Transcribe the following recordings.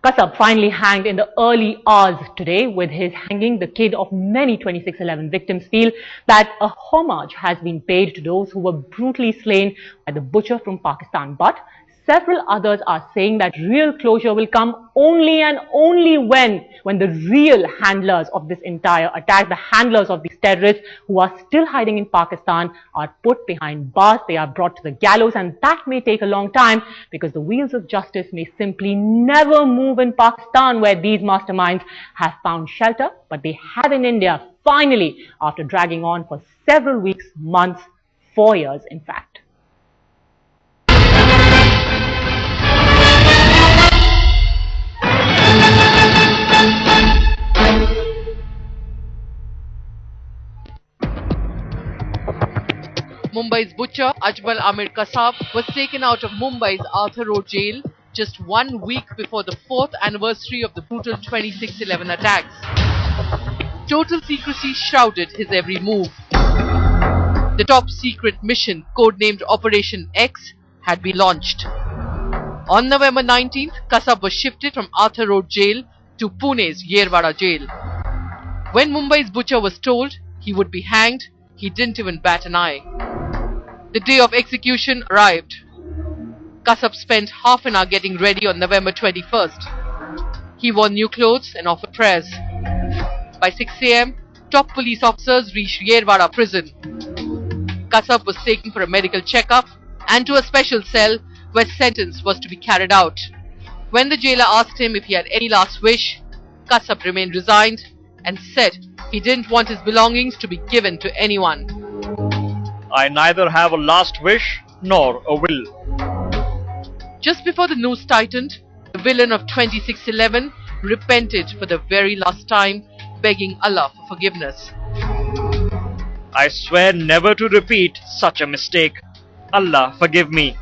Kasab finally hanged in the early hours today. With his hanging, the kid of many 2611 victims feel that a homage has been paid to those who were brutally slain by the butcher from Pakistan. But several others are saying that real closure will come only and only when the real handlers of this entire attack, the handlers of these terrorists who are still hiding in Pakistan, are put behind bars. They are brought to the gallows, and that may take a long time because the wheels of justice may simply never move in Pakistan, where these masterminds have found shelter. But they have in India, finally, after dragging on for several weeks, months, 4 years in fact. Mumbai's butcher Ajmal Amir Kasab was taken out of Mumbai's Arthur Road jail just 1 week before the 4th anniversary of the brutal 2611 attacks. Total secrecy shrouded his every move. The top secret mission, codenamed Operation X, had been launched. On November 19th, Kasab was shifted from Arthur Road jail to Pune's Yerwada jail. When Mumbai's butcher was told he would be hanged, he didn't even bat an eye. The day of execution arrived. Kasab spent half an hour getting ready on November 21st. He wore new clothes and offered prayers. By 6 AM, top police officers reached Yerwada prison. Kasab was taken for a medical checkup and to a special cell where sentence was to be carried out. When the jailer asked him if he had any last wish, Kasab remained resigned and said he didn't want his belongings to be given to anyone. I neither have a last wish nor a will. Just before the news tightened, the villain of 2611 repented for the very last time, begging Allah for forgiveness. I swear never to repeat such a mistake. Allah forgive me.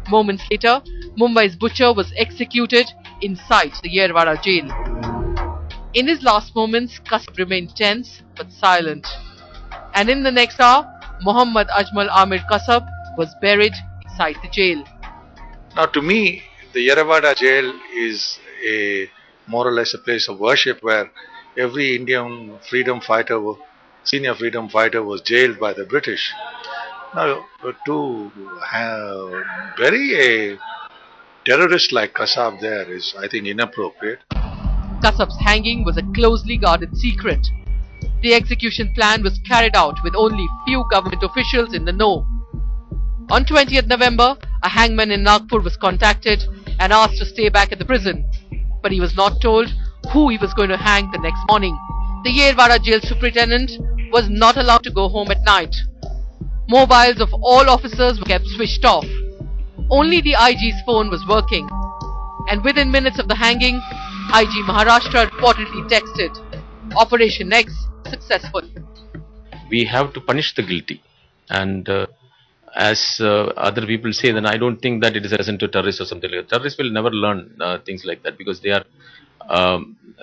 Moments later, Mumbai's butcher was executed inside the Yerwada jail. In his last moments, Kasab remained tense but silent. And in the next hour, Muhammad Ajmal Amir Kasab was buried inside the jail. Now to me, the Yerawada jail is more or less a place of worship where every Indian freedom fighter, senior freedom fighter, was jailed by the British. Now to bury a terrorist like Kasab there is, I think, inappropriate. Kasab's hanging was a closely guarded secret. The execution plan was carried out with only few government officials in the know. On 20th November, a hangman in Nagpur was contacted and asked to stay back at the prison. But he was not told who he was going to hang the next morning. The Yerwada jail superintendent was not allowed to go home at night. Mobiles of all officers were kept switched off. Only the IG's phone was working. And within minutes of the hanging, IG Maharashtra reportedly texted, "Operation X successful." We have to punish the guilty, and as other people say, then I don't think that it is a lesson to terrorists or something like that. Terrorists will never learn things like that because they are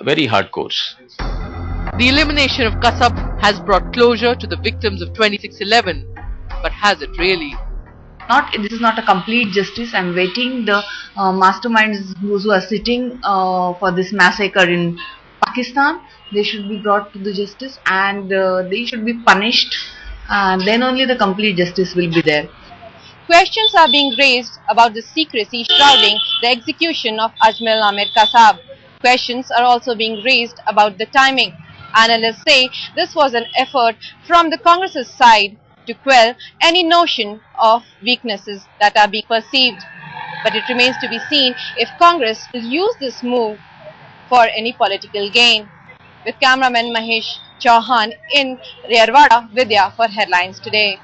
very hardcore. The elimination of Kasab has brought closure to the victims of 2611, but has it really? This is not a complete justice. I'm waiting. The masterminds who are sitting for this massacre in Pakistan, they should be brought to the justice and they should be punished, and then only the complete justice will be there. Questions are being raised about the secrecy shrouding the execution of Ajmal Amir Kasab. Questions are also being raised about the timing. Analysts say this was an effort from the Congress's side to quell any notion of weaknesses that are being perceived. But it remains to be seen if Congress will use this move for any political gain. With cameraman Mahesh Chauhan in Yerwada, Vidya for Headlines Today.